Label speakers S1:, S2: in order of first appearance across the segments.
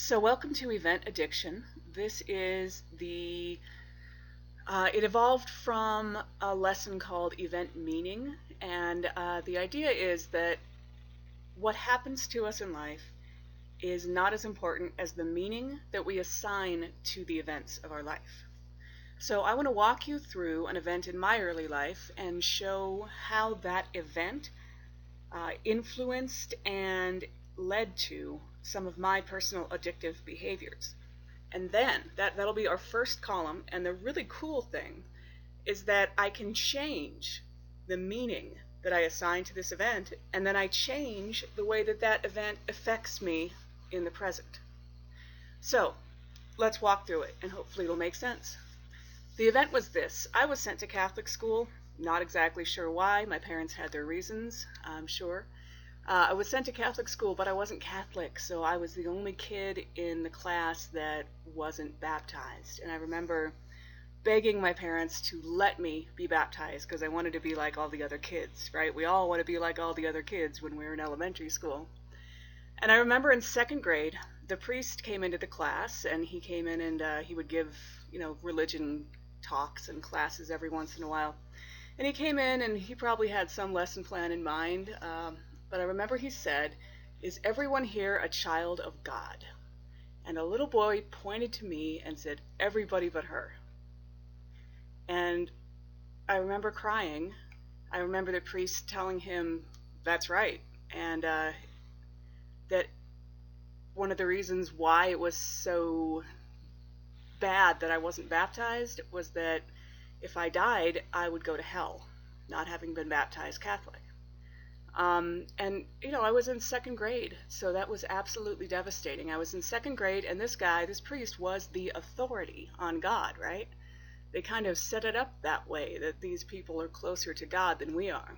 S1: So welcome to Event Addiction. It evolved from a lesson called Event Meaning, and the idea is that what happens to us in life is not as important as the meaning that we assign to the events of our life. So I want to walk you through an event in my early life and show how that event influenced and led to some of my personal addictive behaviors. And then that'll be our first column. And the really cool thing is that I can change the meaning that I assign to this event, and then I change the way that that event affects me in the present. So let's walk through it, and hopefully it'll make sense. The event was this. I was sent to Catholic school, not exactly sure why. My parents had their reasons, I'm sure. I was sent to Catholic school, but I wasn't Catholic, so I was the only kid in the class that wasn't baptized. And I remember begging my parents to let me be baptized because I wanted to be like all the other kids, right? We all want to be like all the other kids when we were in elementary school. And I remember in second grade, the priest came into the class, and he came in and he would give, religion talks and classes every once in a while. And he came in and he probably had some lesson plan in mind, but I remember he said, "Is everyone here a child of God?" And a little boy pointed to me and said, "Everybody but her." And I remember crying. I remember the priest telling him, "That's right." And that one of the reasons why it was so bad that I wasn't baptized was that if I died, I would go to hell, not having been baptized Catholic. I was in second grade, so that was absolutely devastating. I was in second grade, and this priest, was the authority on God, right? They kind of set it up that way, that these people are closer to God than we are.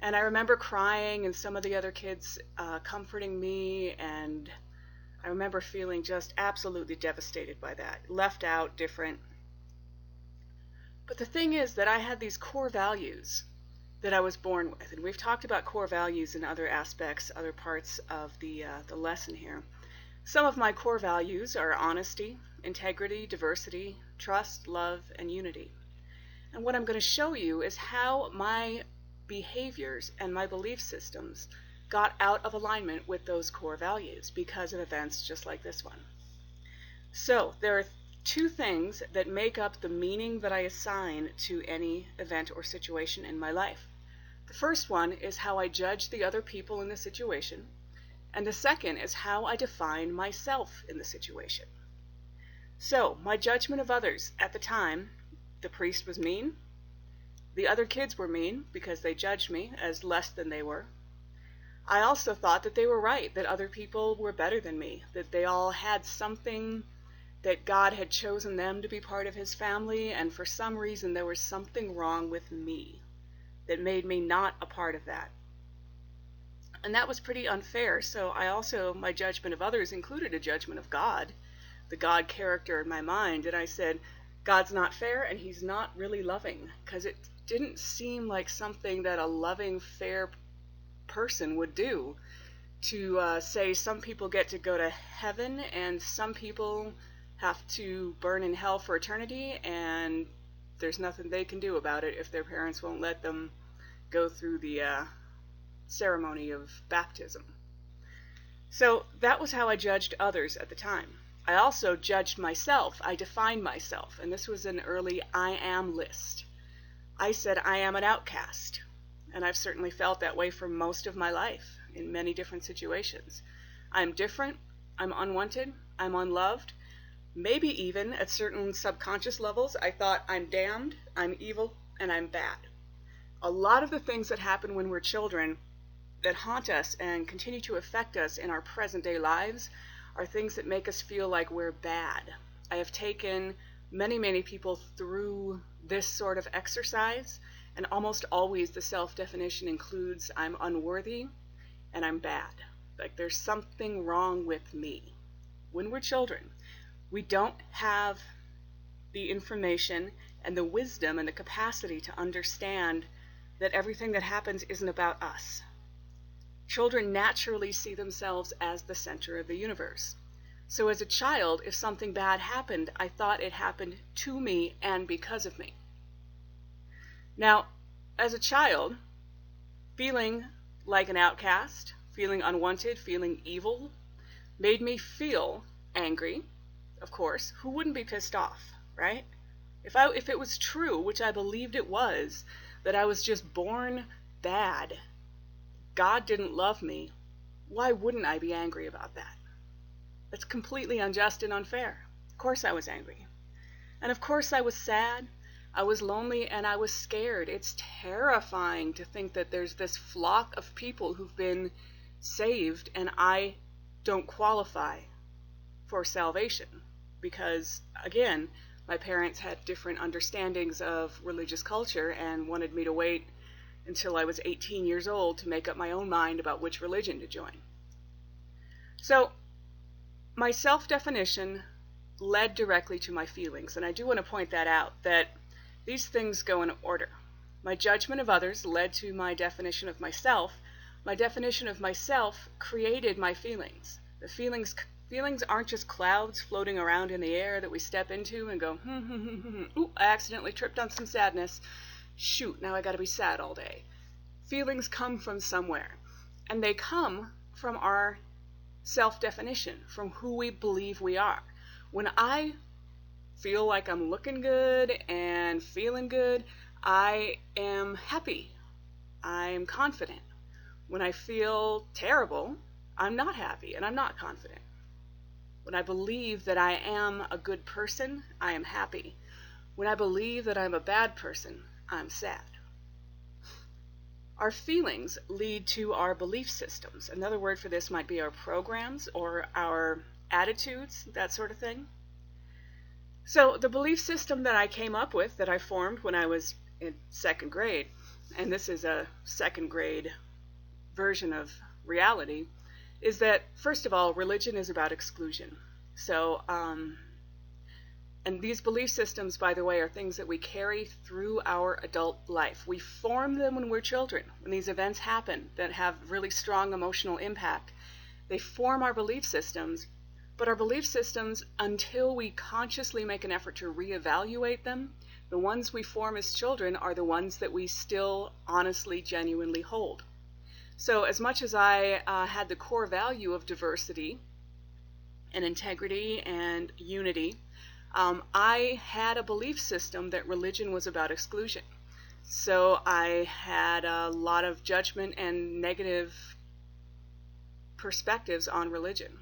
S1: And I remember crying, and some of the other kids comforting me, and I remember feeling just absolutely devastated by that, left out, different. But the thing is that I had these core values that I was born with, and we've talked about core values in other aspects, other parts of the lesson here. Some of my core values are honesty, integrity, diversity, trust, love, and unity. And what I'm going to show you is how my behaviors and my belief systems got out of alignment with those core values because of events just like this one. So there are two things that make up the meaning that I assign to any event or situation in my life. The first one is how I judge the other people in the situation, and the second is how I define myself in the situation. So, my judgment of others at the time, the priest was mean, the other kids were mean because they judged me as less than they were. I also thought that they were right, that other people were better than me, that they all had something, that God had chosen them to be part of his family, and for some reason there was something wrong with me that made me not a part of that. And that was pretty unfair. So my judgment of others included a judgment of God, the God character in my mind. And I said, God's not fair and he's not really loving, because it didn't seem like something that a loving, fair person would do, to say some people get to go to heaven and some people have to burn in hell for eternity, and there's nothing they can do about it if their parents won't let them go through the ceremony of baptism. So that was how I judged others at the time. I also judged myself. I defined myself, and this was an early I am list. I said I am an outcast, and I've certainly felt that way for most of my life in many different situations. I'm different, I'm unwanted, I'm unloved. Maybe even at certain subconscious levels, I thought I'm damned, I'm evil, and I'm bad. A lot of the things that happen when we're children that haunt us and continue to affect us in our present day lives are things that make us feel like we're bad. I have taken many people through this sort of exercise, and almost always the self-definition includes I'm unworthy and I'm bad. Like there's something wrong with me. When we're children, we don't have the information and the wisdom and the capacity to understand that everything that happens isn't about us. Children naturally see themselves as the center of the universe. So as a child, if something bad happened, I thought it happened to me and because of me. Now, as a child, feeling like an outcast, feeling unwanted, feeling evil, made me feel angry, of course. Who wouldn't be pissed off, right? If it was true, which I believed it was, that I was just born bad, God didn't love me, why wouldn't I be angry about that? That's completely unjust and unfair. Of course I was angry. And of course I was sad, I was lonely, and I was scared. It's terrifying to think that there's this flock of people who've been saved and I don't qualify for salvation. Because, again, my parents had different understandings of religious culture and wanted me to wait until I was 18 years old to make up my own mind about which religion to join. So, my self-definition led directly to my feelings, and I do want to point that out, that these things go in order. My judgment of others led to my definition of myself. My definition of myself created my feelings. The feelings aren't just clouds floating around in the air that we step into and go, ooh, I accidentally tripped on some sadness. Shoot, now I gotta be sad all day. Feelings come from somewhere, and they come from our self-definition, from who we believe we are. When I feel like I'm looking good and feeling good, I am happy. I'm confident. When I feel terrible, I'm not happy and I'm not confident. When I believe that I am a good person, I am happy. When I believe that I'm a bad person, I'm sad. Our feelings lead to our belief systems. Another word for this might be our programs or our attitudes, that sort of thing. So the belief system that I came up with, that I formed when I was in second grade, and this is a second grade version of reality, is that, first of all, religion is about exclusion. So, and these belief systems, by the way, are things that we carry through our adult life. We form them when we're children. When these events happen that have really strong emotional impact, they form our belief systems. But our belief systems, until we consciously make an effort to reevaluate them, the ones we form as children are the ones that we still honestly, genuinely hold. So as much as I had the core value of diversity and integrity and unity, I had a belief system that religion was about exclusion. So I had a lot of judgment and negative perspectives on religion.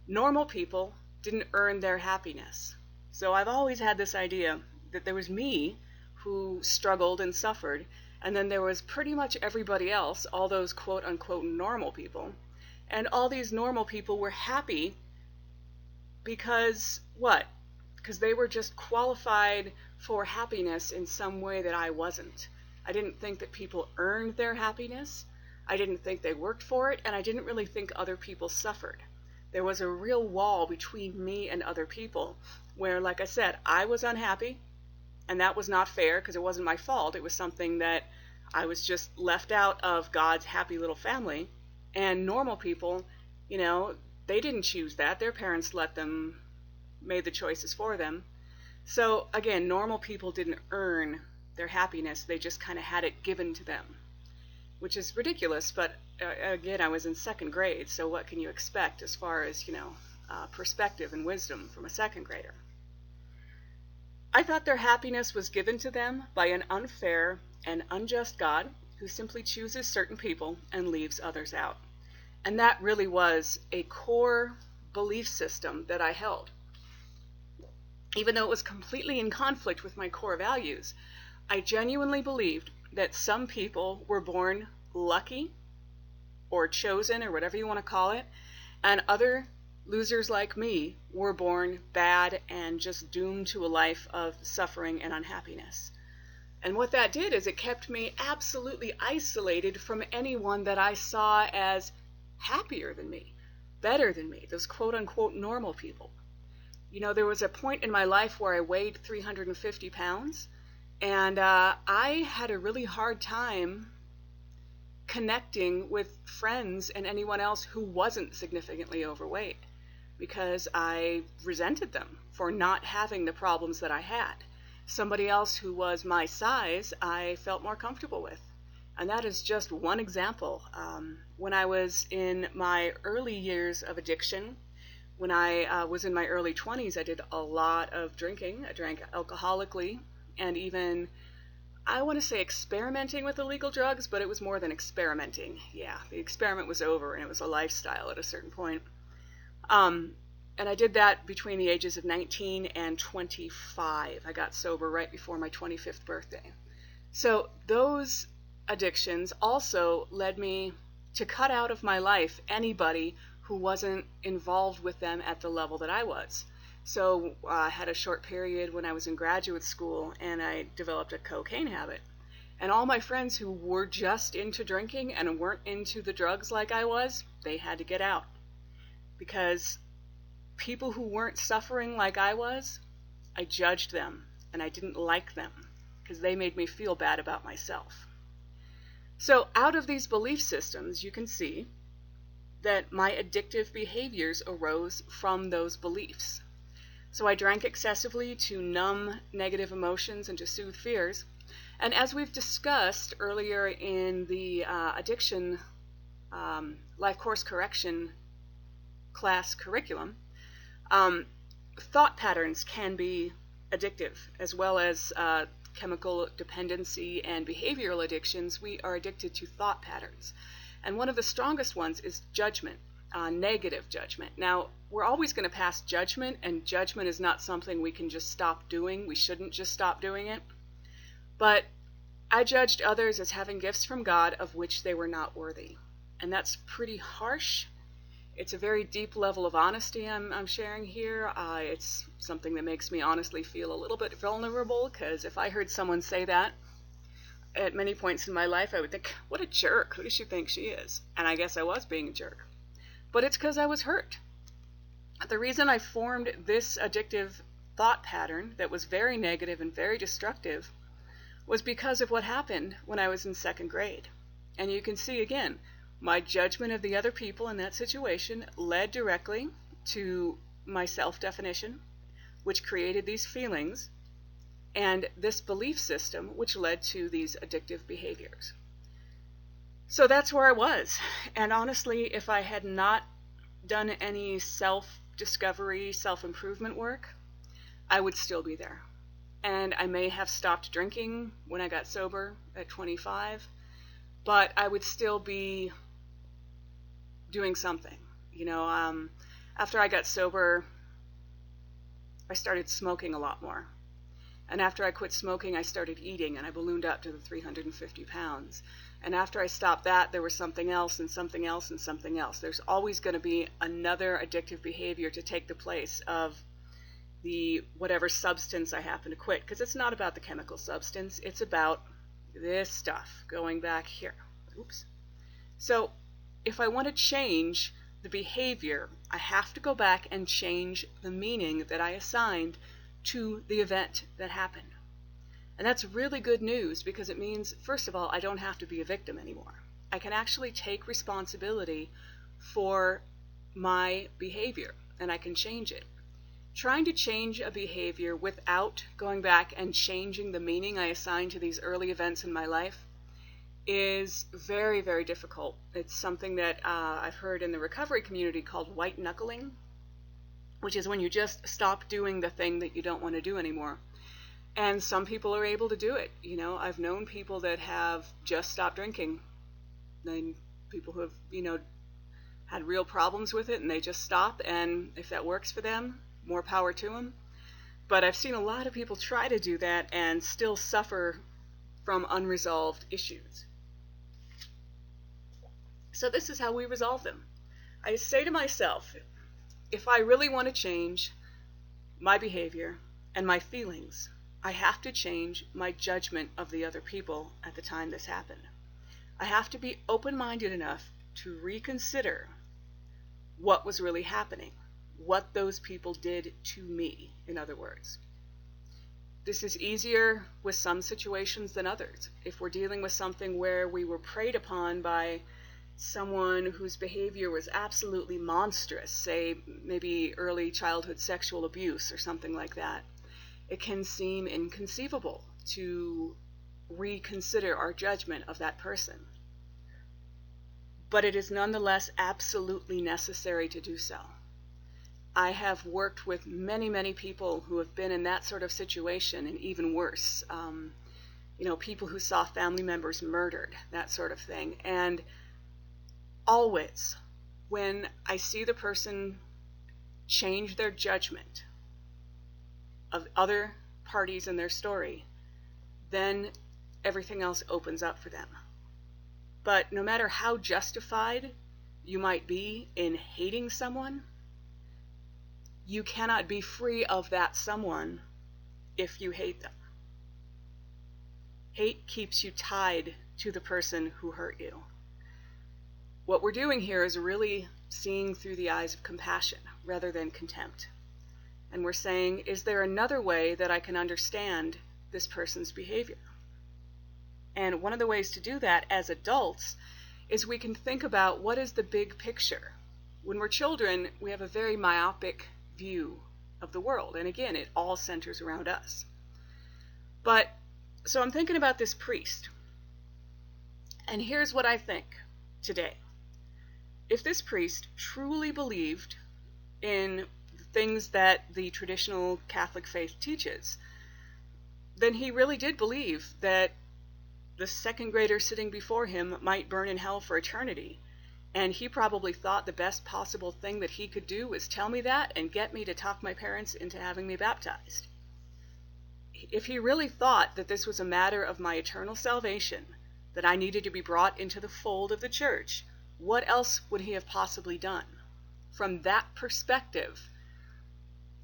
S1: Normal people didn't earn their happiness. So I've always had this idea that there was me who struggled and suffered, and then there was pretty much everybody else, all those quote-unquote normal people, and all these normal people were happy because what? Because they were just qualified for happiness in some way that I wasn't. I didn't think that people earned their happiness, I didn't think they worked for it, and I didn't really think other people suffered. There was a real wall between me and other people where, like I said, I was unhappy, and that was not fair because it wasn't my fault. It was something that I was just left out of God's happy little family. And normal people, you know, they didn't choose that. Their parents made the choices for them. So again, normal people didn't earn their happiness. They just kind of had it given to them, which is ridiculous. But again, I was in second grade, so what can you expect as far as, perspective and wisdom from a second grader? I thought their happiness was given to them by an unfair and unjust God who simply chooses certain people and leaves others out. And that really was a core belief system that I held. Even though it was completely in conflict with my core values, I genuinely believed that some people were born lucky or chosen or whatever you want to call it, and other losers like me were born bad and just doomed to a life of suffering and unhappiness. And what that did is it kept me absolutely isolated from anyone that I saw as happier than me, better than me, those quote-unquote normal people. There was a point in my life where I weighed 350 pounds, and I had a really hard time connecting with friends and anyone else who wasn't significantly overweight. because I resented them for not having the problems that I had. Somebody else who was my size, I felt more comfortable with. And that is just one example. When I was in my early years of addiction, when I was in my early 20s, I did a lot of drinking. I drank alcoholically and even, I want to say, experimenting with illegal drugs, but it was more than experimenting. Yeah, the experiment was over and it was a lifestyle at a certain point. And I did that between the ages of 19 and 25. I got sober right before my 25th birthday. So those addictions also led me to cut out of my life anybody who wasn't involved with them at the level that I was. So I had a short period when I was in graduate school and I developed a cocaine habit. And all my friends who were just into drinking and weren't into the drugs like I was, they had to get out. Because people who weren't suffering like I was, I judged them and I didn't like them because they made me feel bad about myself. So out of these belief systems, you can see that my addictive behaviors arose from those beliefs. So I drank excessively to numb negative emotions and to soothe fears. And as we've discussed earlier in the addiction life course correction class curriculum, thought patterns can be addictive, as well as chemical dependency and behavioral addictions. We are addicted to thought patterns. And one of the strongest ones is judgment, negative judgment. Now, we're always going to pass judgment, and judgment is not something we can just stop doing. We shouldn't just stop doing it. But I judged others as having gifts from God of which they were not worthy. And that's pretty harsh. It's a very deep level of honesty I'm sharing here. It's something that makes me honestly feel a little bit vulnerable, because if I heard someone say that at many points in my life, I would think, what a jerk. Who does she think she is? And I guess I was being a jerk. But it's because I was hurt. The reason I formed this addictive thought pattern that was very negative and very destructive was because of what happened when I was in second grade. And you can see again, my judgment of the other people in that situation led directly to my self-definition, which created these feelings, and this belief system, which led to these addictive behaviors. So that's where I was. And honestly, if I had not done any self-discovery, self-improvement work, I would still be there. And I may have stopped drinking when I got sober at 25, but I would still be doing something. After I got sober, I started smoking a lot more. And after I quit smoking, I started eating, and I ballooned up to the 350 pounds. And after I stopped that, there was something else and something else and something else. There's always going to be another addictive behavior to take the place of the whatever substance I happen to quit, because it's not about the chemical substance. It's about this stuff going back here. Oops. So if I want to change the behavior, I have to go back and change the meaning that I assigned to the event that happened. And that's really good news, because it means, first of all, I don't have to be a victim anymore. I can actually take responsibility for my behavior, and I can change it. Trying to change a behavior without going back and changing the meaning I assigned to these early events in my life is very, very difficult. It's something that I've heard in the recovery community called white knuckling, which is when you just stop doing the thing that you don't want to do anymore. And some people are able to do it. I've known people that have just stopped drinking. And people who have, had real problems with it, and they just stop. And if that works for them, more power to them. But I've seen a lot of people try to do that and still suffer from unresolved issues. So this is how we resolve them. I say to myself, if I really want to change my behavior and my feelings, I have to change my judgment of the other people at the time this happened. I have to be open-minded enough to reconsider what was really happening, what those people did to me, in other words. This is easier with some situations than others. If we're dealing with something where we were preyed upon by someone whose behavior was absolutely monstrous, say maybe early childhood sexual abuse or something like that, it can seem inconceivable to reconsider our judgment of that person. But it is nonetheless absolutely necessary to do so. I have worked with many, many people who have been in that sort of situation, and even worse, people who saw family members murdered, that sort of thing. And always, when I see the person change their judgment of other parties in their story, then everything else opens up for them. But no matter how justified you might be in hating someone, you cannot be free of that someone if you hate them. Hate keeps you tied to the person who hurt you. What we're doing here is really seeing through the eyes of compassion rather than contempt. And we're saying, is there another way that I can understand this person's behavior? And one of the ways to do that as adults is we can think about what is the big picture. When we're children, we have a very myopic view of the world. And again, it all centers around us. So I'm thinking about this priest. And here's what I think today. If this priest truly believed in the things that the traditional Catholic faith teaches, then he really did believe that the second grader sitting before him might burn in hell for eternity. And he probably thought the best possible thing that he could do was tell me that and get me to talk my parents into having me baptized. If he really thought that this was a matter of my eternal salvation, that I needed to be brought into the fold of the church, what else would he have possibly done? From that perspective,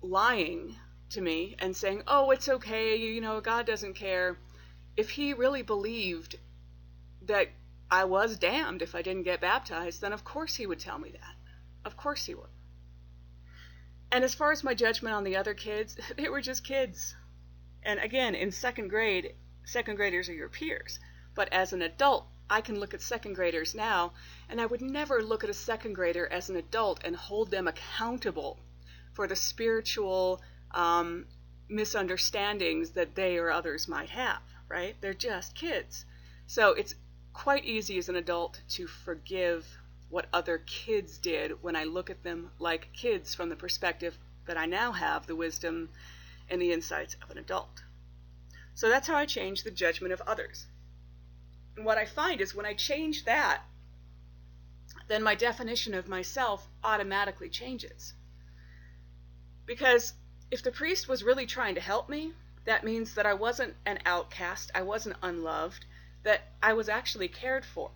S1: lying to me and saying, oh, it's okay, God doesn't care. If he really believed that I was damned if I didn't get baptized, then of course he would tell me that. Of course he would. And as far as my judgment on the other kids, they were just kids. And again, in second graders are your peers. But as an adult, I can look at second graders now, and I would never look at a second grader as an adult and hold them accountable for the spiritual misunderstandings that they or others might have, right? They're just kids. So it's quite easy as an adult to forgive what other kids did when I look at them like kids from the perspective that I now have the wisdom and the insights of an adult. So that's how I change the judgment of others. And what I find is when I change that, then my definition of myself automatically changes. Because if the priest was really trying to help me, that means that I wasn't an outcast, I wasn't unloved, that I was actually cared for,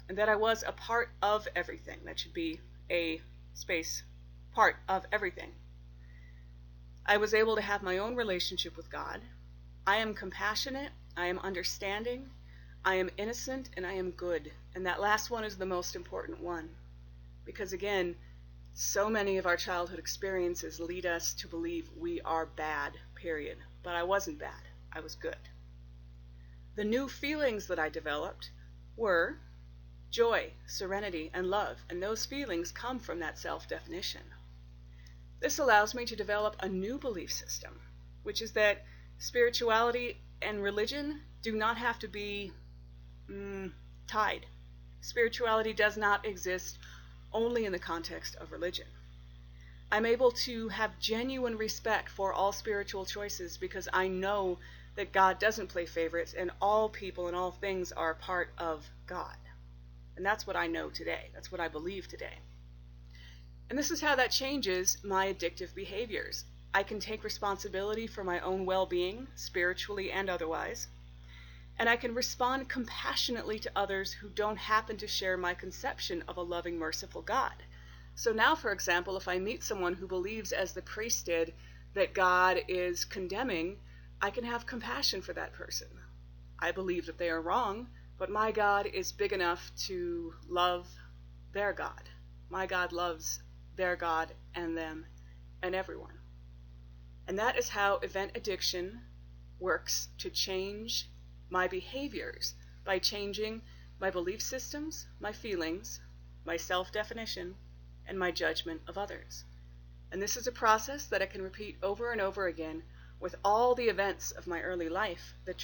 S1: and that I was a part of everything. That should be a space, part of everything. I was able to have my own relationship with God. I am compassionate, I am understanding, I am innocent, and I am good. And that last one is the most important one. Because again, so many of our childhood experiences lead us to believe we are bad, period. But I wasn't bad, I was good. The new feelings that I developed were joy, serenity, and love, and those feelings come from that self-definition. This allows me to develop a new belief system, which is that spirituality and religion do not have to be tied. Spirituality does not exist only in the context of religion. I'm able to have genuine respect for all spiritual choices because I know that God doesn't play favorites and all people and all things are part of God. And that's what I know today. That's what I believe today. And this is how that changes my addictive behaviors. I can take responsibility for my own well-being, spiritually and otherwise, and I can respond compassionately to others who don't happen to share my conception of a loving, merciful God. So now, for example, if I meet someone who believes, as the priest did, that God is condemning, I can have compassion for that person. I believe that they are wrong, but my God is big enough to love their God. My God loves their God and them and everyone. And that is how event addiction works to change my behaviors, by changing my belief systems, my feelings, my self-definition, and my judgment of others. And this is a process that I can repeat over and over again with all the events of my early life that